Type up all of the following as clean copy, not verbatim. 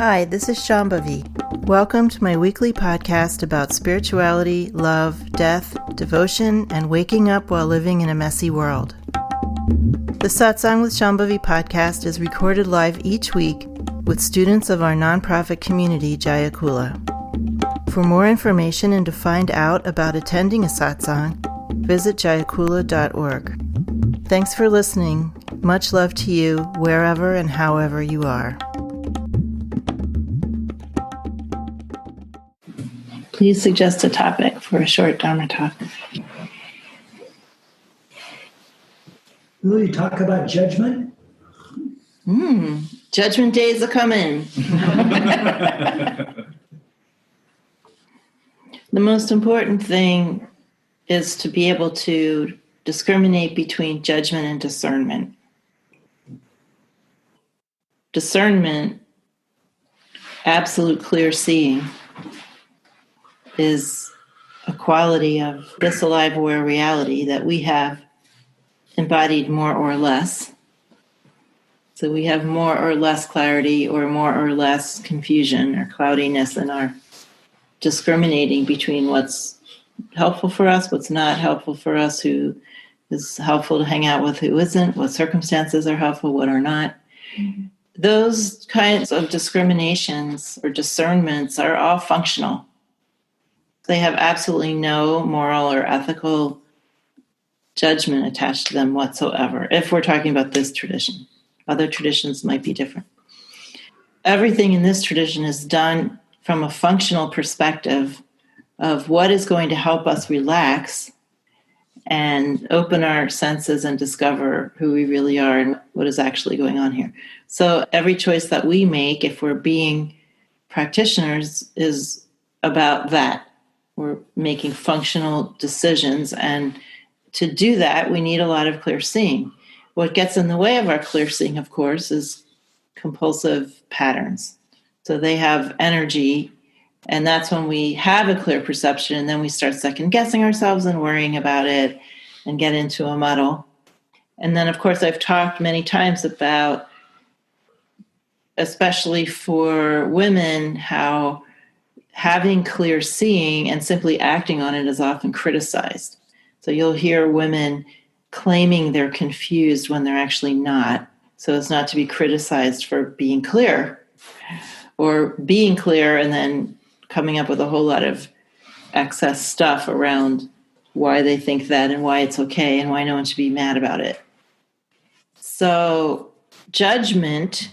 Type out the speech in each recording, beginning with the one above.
Hi, this is Shambhavi. Welcome to my weekly podcast about spirituality, love, death, devotion, and waking up while living in a messy world. The Satsang with Shambhavi podcast is recorded live each week with students of our nonprofit community, Jayakula. For more information and to find out about attending a satsang, visit jayakula.org. Thanks for listening. Much love to you, wherever and however you are. Please suggest a topic for a short Dharma talk. Will you talk about judgment? Judgment days are coming. The most important thing is to be able to discriminate between judgment and discernment. Discernment, absolute clear seeing, is a quality of this alive aware reality that we have embodied more or less. So we have more or less clarity or more or less confusion or cloudiness in our discriminating between what's helpful for us, what's not helpful for us, who is helpful to hang out with, who isn't, what circumstances are helpful, what are not. Mm-hmm. Those kinds of discriminations or discernments are all functional. They have absolutely no moral or ethical judgment attached to them whatsoever, if we're talking about this tradition. Other traditions might be different. Everything in this tradition is done from a functional perspective of what is going to help us relax and open our senses and discover who we really are and what is actually going on here. So every choice that we make, if we're being practitioners, is about that. We're making functional decisions, and to do that, we need a lot of clear seeing. What gets in the way of our clear seeing, of course, is compulsive patterns. So they have energy, and that's when we have a clear perception, and then we start second-guessing ourselves and worrying about it and get into a muddle. And then, of course, I've talked many times about, especially for women, how having clear seeing and simply acting on it is often criticized. So you'll hear women claiming they're confused when they're actually not, so as not to be criticized for being clear, or being clear and then coming up with a whole lot of excess stuff around why they think that and why it's okay and why no one should be mad about it. So judgment,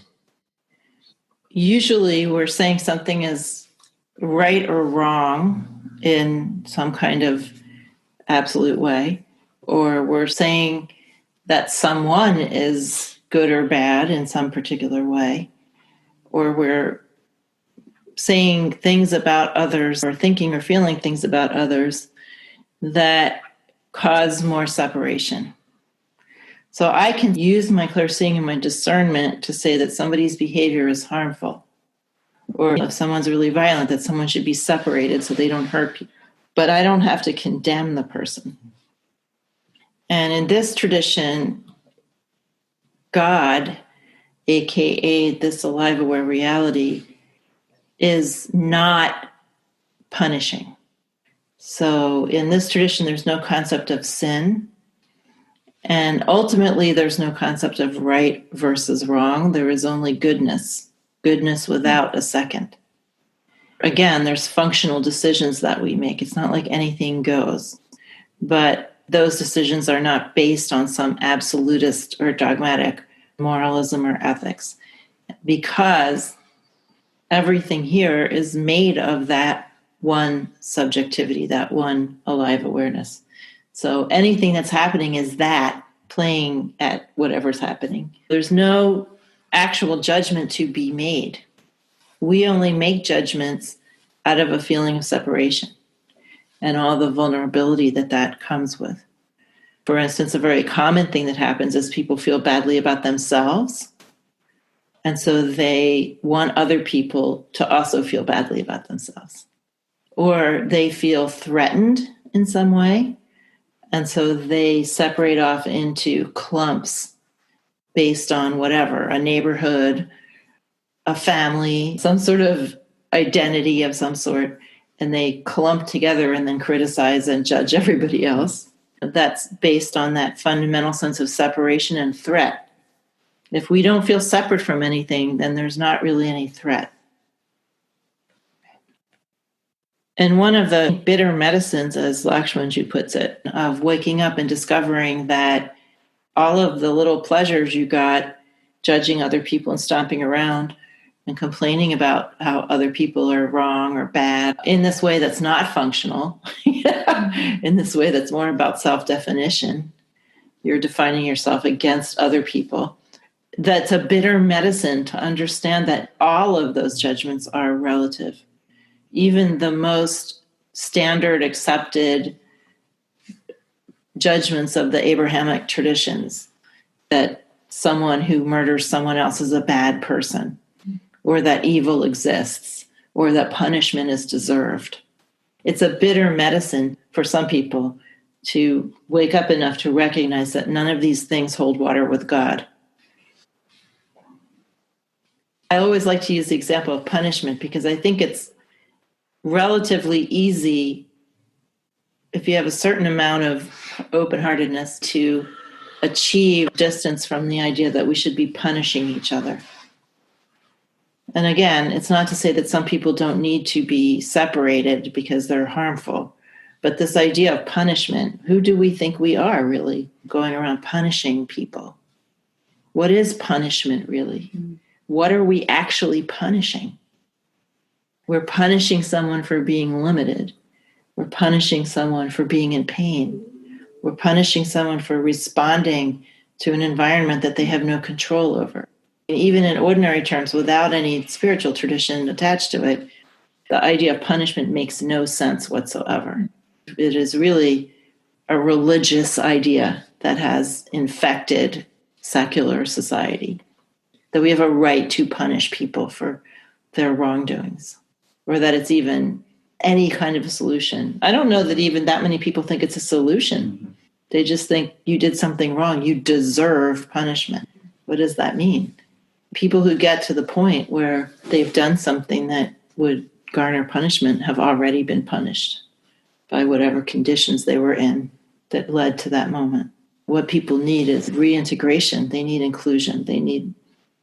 usually we're saying something is right or wrong in some kind of absolute way, or we're saying that someone is good or bad in some particular way, or we're saying things about others or thinking or feeling things about others that cause more separation. So I can use my clear seeing and my discernment to say that somebody's behavior is harmful, or if someone's really violent, that someone should be separated so they don't hurt people. But I don't have to condemn the person. And in this tradition, God, aka this alive aware reality, is not punishing. So in this tradition, there's no concept of sin. And ultimately, there's no concept of right versus wrong. There is only goodness without a second. Again, there's functional decisions that we make. It's not like anything goes. But those decisions are not based on some absolutist or dogmatic moralism or ethics, because everything here is made of that one subjectivity, that one alive awareness. So anything that's happening is that playing at whatever's happening. There's no actual judgment to be made. We only make judgments out of a feeling of separation and all the vulnerability that comes with. For instance, a very common thing that happens is people feel badly about themselves, and so they want other people to also feel badly about themselves. Or they feel threatened in some way, and so they separate off into clumps based on whatever, a neighborhood, a family, some sort of identity of some sort, and they clump together and then criticize and judge everybody else. That's based on that fundamental sense of separation and threat. If we don't feel separate from anything, then there's not really any threat. And one of the bitter medicines, as Lakshmanji puts it, of waking up and discovering that all of the little pleasures you got judging other people and stomping around and complaining about how other people are wrong or bad in this way that's not functional, in this way that's more about self-definition. You're defining yourself against other people. That's a bitter medicine to understand that all of those judgments are relative. Even the most standard accepted judgments of the Abrahamic traditions, that someone who murders someone else is a bad person, or that evil exists, or that punishment is deserved. It's a bitter medicine for some people to wake up enough to recognize that none of these things hold water with God. I always like to use the example of punishment because I think it's relatively easy, if you have a certain amount of open-heartedness, to achieve distance from the idea that we should be punishing each other. And again, it's not to say that some people don't need to be separated because they're harmful, but this idea of punishment, who do we think we are really going around punishing people? What is punishment really? What are we actually punishing? We're punishing someone for being limited. We're punishing someone for being in pain. We're punishing someone for responding to an environment that they have no control over. Even in ordinary terms, without any spiritual tradition attached to it, the idea of punishment makes no sense whatsoever. It is really a religious idea that has infected secular society, that we have a right to punish people for their wrongdoings, or that it's even any kind of a solution. I don't know that even that many people think it's a solution. They just think you did something wrong. You deserve punishment. What does that mean? People who get to the point where they've done something that would garner punishment have already been punished by whatever conditions they were in that led to that moment. What people need is reintegration. They need inclusion. They need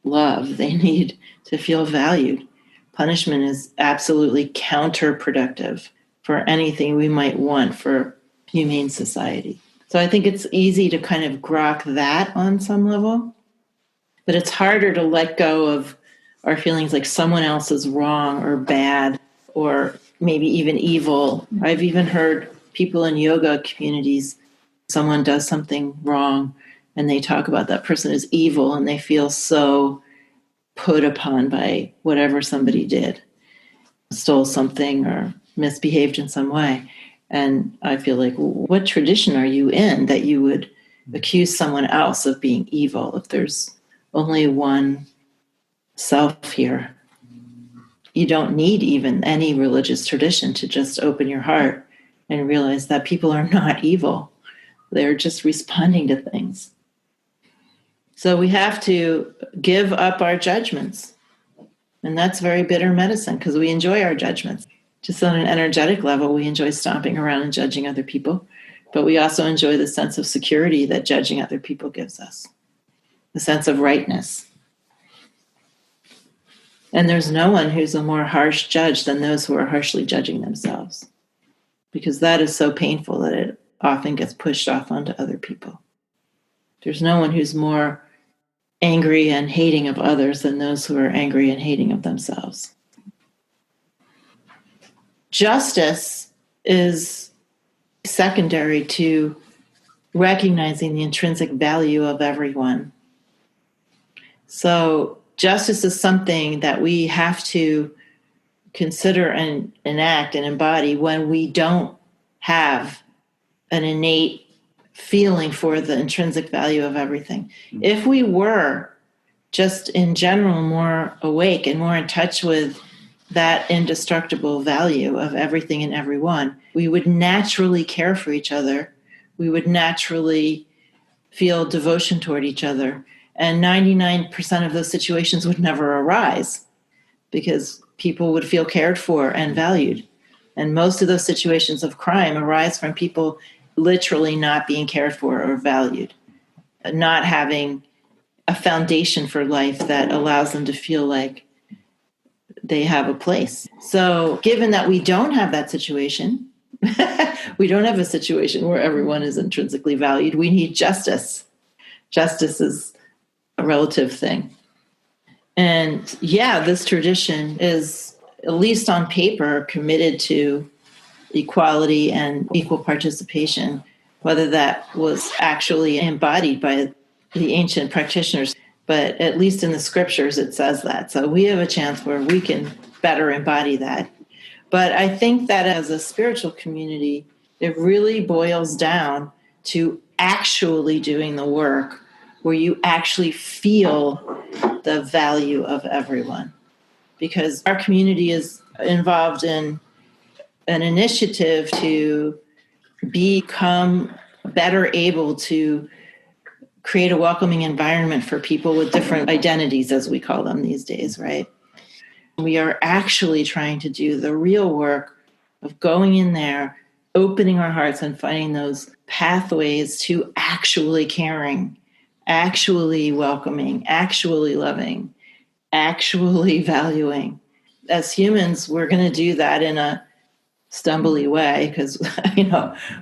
love. They need to feel valued. Punishment is absolutely counterproductive for anything we might want for humane society. So I think it's easy to kind of grok that on some level, but it's harder to let go of our feelings like someone else is wrong or bad or maybe even evil. I've even heard people in yoga communities, someone does something wrong and they talk about that person as evil and they feel so put upon by whatever somebody did, stole something or misbehaved in some way. And I feel like, what tradition are you in that you would accuse someone else of being evil if there's only one self here? You don't need even any religious tradition to just open your heart and realize that people are not evil. They're just responding to things. So we have to give up our judgments. And that's very bitter medicine because we enjoy our judgments. Just on an energetic level, we enjoy stomping around and judging other people. But we also enjoy the sense of security that judging other people gives us, the sense of rightness. And there's no one who's a more harsh judge than those who are harshly judging themselves, because that is so painful that it often gets pushed off onto other people. There's no one who's more angry and hating of others than those who are angry and hating of themselves. Justice is secondary to recognizing the intrinsic value of everyone. So justice is something that we have to consider and enact and embody when we don't have an innate feeling for the intrinsic value of everything. If we were just in general more awake and more in touch with that indestructible value of everything and everyone, we would naturally care for each other. We would naturally feel devotion toward each other. And 99% of those situations would never arise because people would feel cared for and valued. And most of those situations of crime arise from people literally not being cared for or valued, not having a foundation for life that allows them to feel like they have a place. So given that we don't have that situation, we don't have a situation where everyone is intrinsically valued, we need justice. Justice is a relative thing. And yeah, this tradition is, at least on paper, committed to equality and equal participation, whether that was actually embodied by the ancient practitioners. But at least in the scriptures, it says that. So we have a chance where we can better embody that. But I think that as a spiritual community, it really boils down to actually doing the work where you actually feel the value of everyone. Because our community is involved in an initiative to become better able to create a welcoming environment for people with different identities, as we call them these days, right? We are actually trying to do the real work of going in there, opening our hearts and finding those pathways to actually caring, actually welcoming, actually loving, actually valuing. As humans, we're going to do that in a stumbly way because,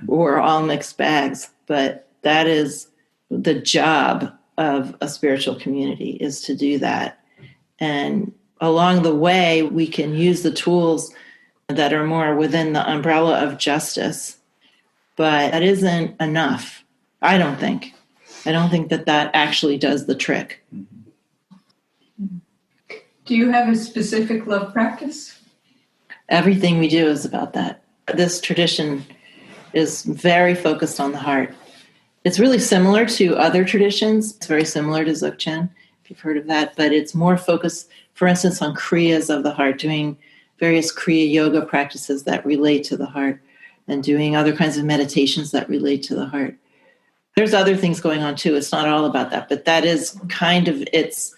we're all mixed bags. But that is the job of a spiritual community, is to do that. And along the way, we can use the tools that are more within the umbrella of justice. But that isn't enough, I don't think. I don't think that actually does the trick. Do you have a specific love practice? Everything we do is about that. This tradition is very focused on the heart. It's really similar to other traditions. It's very similar to Dzogchen, if you've heard of that, but it's more focused, for instance, on kriyas of the heart, doing various kriya yoga practices that relate to the heart, and doing other kinds of meditations that relate to the heart. There's other things going on too. It's not all about that, but that is kind of its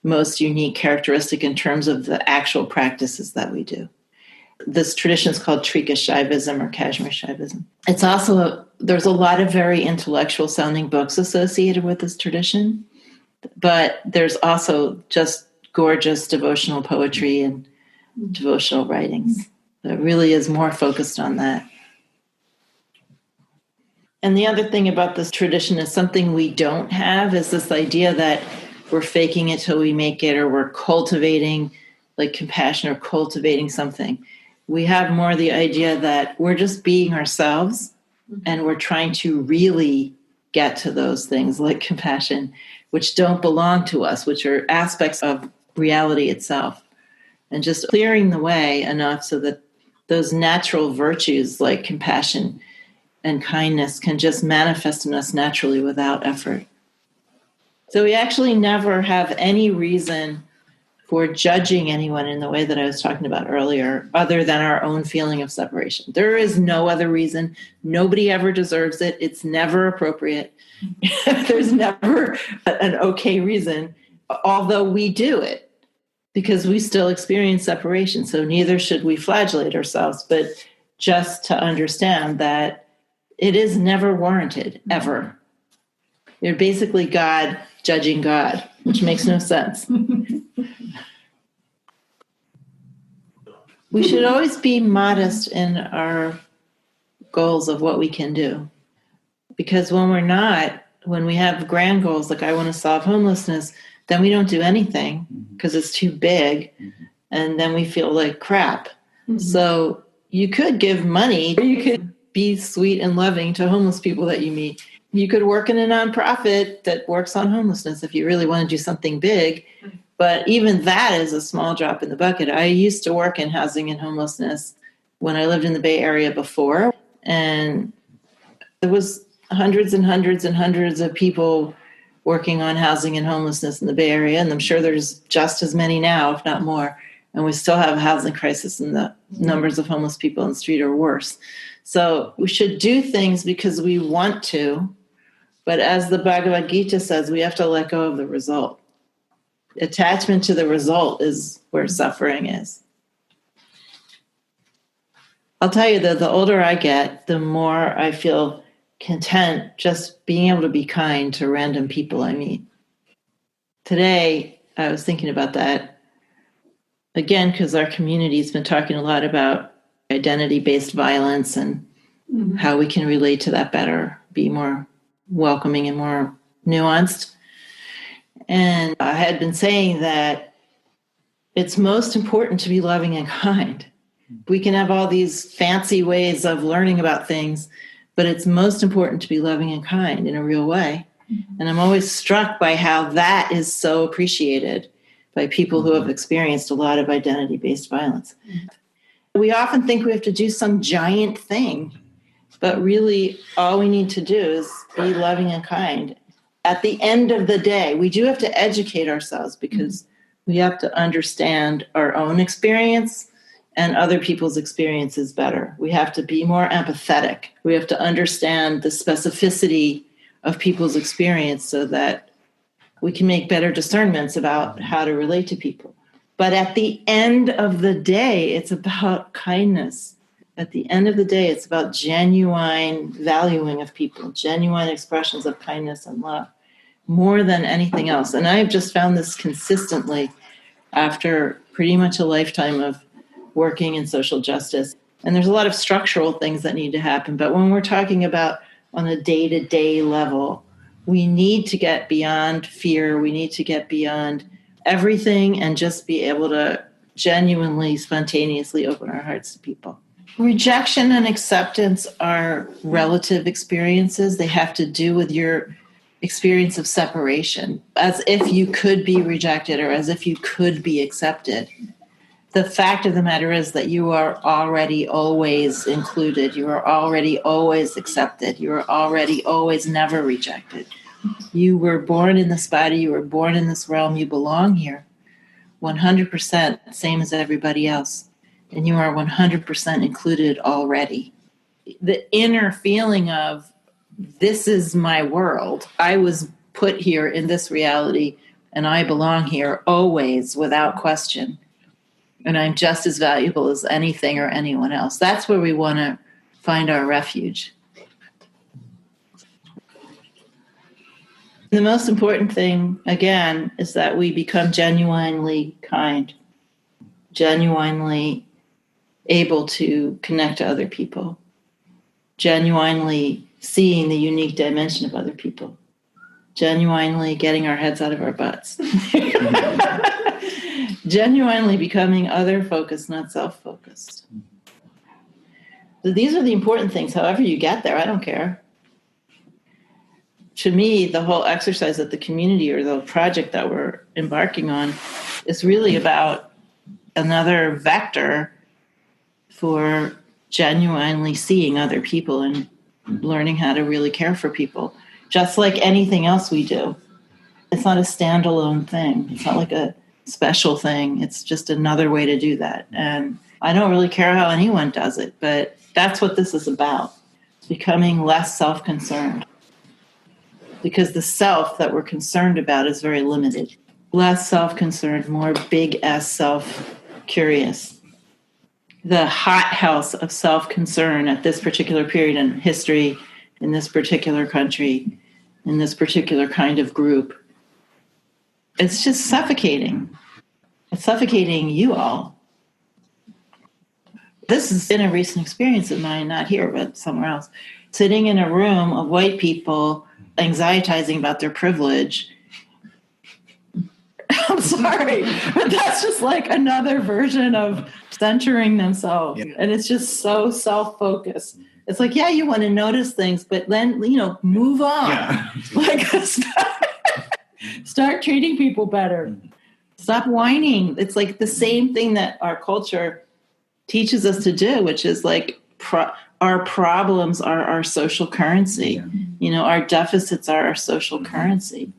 most unique characteristic in terms of the actual practices that we do. This tradition is called Trika Shaivism or Kashmir Shaivism. It's also, there's a lot of very intellectual sounding books associated with this tradition, but there's also just gorgeous devotional poetry and devotional writings. It really is more focused on that. And the other thing about this tradition is something we don't have is this idea that we're faking it till we make it, or we're cultivating like compassion or cultivating something. We have more the idea that we're just being ourselves and we're trying to really get to those things like compassion, which don't belong to us, which are aspects of reality itself. And just clearing the way enough so that those natural virtues like compassion and kindness can just manifest in us naturally without effort. So we actually never have any reason for judging anyone in the way that I was talking about earlier, other than our own feeling of separation. There is no other reason. Nobody ever deserves it. It's never appropriate. There's never an okay reason, although we do it because we still experience separation. So neither should we flagellate ourselves, but just to understand that it is never warranted, ever. You're basically God judging God, which makes no sense. We should always be modest in our goals of what we can do. Because when we're not, when we have grand goals, like I want to solve homelessness, then we don't do anything because it's too big. And then we feel like crap. Mm-hmm. So you could give money, or you could be sweet and loving to homeless people that you meet. You could work in a nonprofit that works on homelessness if you really want to do something big. But even that is a small drop in the bucket. I used to work in housing and homelessness when I lived in the Bay Area before. And there was hundreds and hundreds and hundreds of people working on housing and homelessness in the Bay Area. And I'm sure there's just as many now, if not more. And we still have a housing crisis, and the numbers of homeless people on the street are worse. So we should do things because we want to. But as the Bhagavad Gita says, we have to let go of the result. Attachment to the result is where suffering is. I'll tell you that the older I get, the more I feel content just being able to be kind to random people I meet. Today, I was thinking about that again, because our community's been talking a lot about identity-based violence and how we can relate to that better, be more welcoming and more nuanced. And I had been saying that it's most important to be loving and kind. We can have all these fancy ways of learning about things, but it's most important to be loving and kind in a real way. And I'm always struck by how that is so appreciated by people who have experienced a lot of identity-based violence. We often think we have to do some giant thing, but really all we need to do is be loving and kind. At the end of the day, we do have to educate ourselves because we have to understand our own experience and other people's experiences better. We have to be more empathetic. We have to understand the specificity of people's experience so that we can make better discernments about how to relate to people. But at the end of the day, it's about kindness. At the end of the day, it's about genuine valuing of people, genuine expressions of kindness and love, more than anything else. And I've just found this consistently after pretty much a lifetime of working in social justice. And there's a lot of structural things that need to happen. But when we're talking about on a day-to-day level, we need to get beyond fear. We need to get beyond everything and just be able to genuinely, spontaneously open our hearts to people. Rejection and acceptance are relative experiences. They have to do with your experience of separation, as if you could be rejected or as if you could be accepted. The fact of the matter is that you are already always included. You are already always accepted. You are already always never rejected. You were born in this body. You were born in this realm. You belong here 100%, same as everybody else. And you are 100% included already. The inner feeling of, this is my world. I was put here in this reality, and I belong here always, without question. And I'm just as valuable as anything or anyone else. That's where we want to find our refuge. The most important thing, again, is that we become genuinely kind, genuinely able to connect to other people, genuinely seeing the unique dimension of other people, genuinely getting our heads out of our butts. Genuinely becoming other-focused, not self-focused. So these are the important things. However you get there, I don't care. To me, the whole exercise of the community or the project that we're embarking on is really about another vector for genuinely seeing other people and learning how to really care for people. Just like anything else we do. It's not a standalone thing. It's not like a special thing. It's just another way to do that. And I don't really care how anyone does it, but that's what this is about, becoming less self-concerned. Because the self that we're concerned about is very limited. Less self-concerned, more big S self-curious. The hothouse of self-concern at this particular period in history, in this particular country, in this particular kind of group, it's just suffocating. It's suffocating you all. This has been a recent experience of mine, not here, but somewhere else. Sitting in a room of white people anxietizing about their privilege. I'm sorry, but that's just like another version of centering themselves. Yeah. And it's just so self-focused. It's like, yeah, you want to notice things, but then, move on. Yeah. Like, start treating people better. Stop whining. It's like the same thing that our culture teaches us to do, which is like our problems are our social currency. Yeah. Our deficits are our social currency.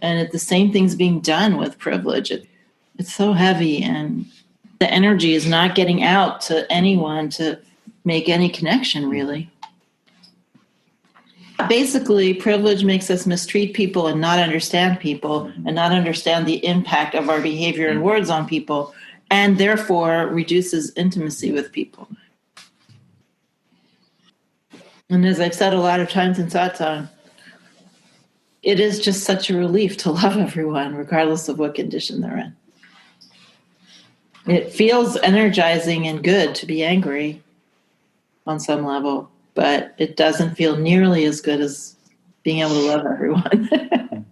And the same thing's being done with privilege. It's so heavy, and the energy is not getting out to anyone to make any connection, really. Basically, privilege makes us mistreat people and not understand people and not understand the impact of our behavior and words on people, and therefore reduces intimacy with people. And as I've said a lot of times in Satsang, it is just such a relief to love everyone, regardless of what condition they're in. It feels energizing and good to be angry on some level, but it doesn't feel nearly as good as being able to love everyone.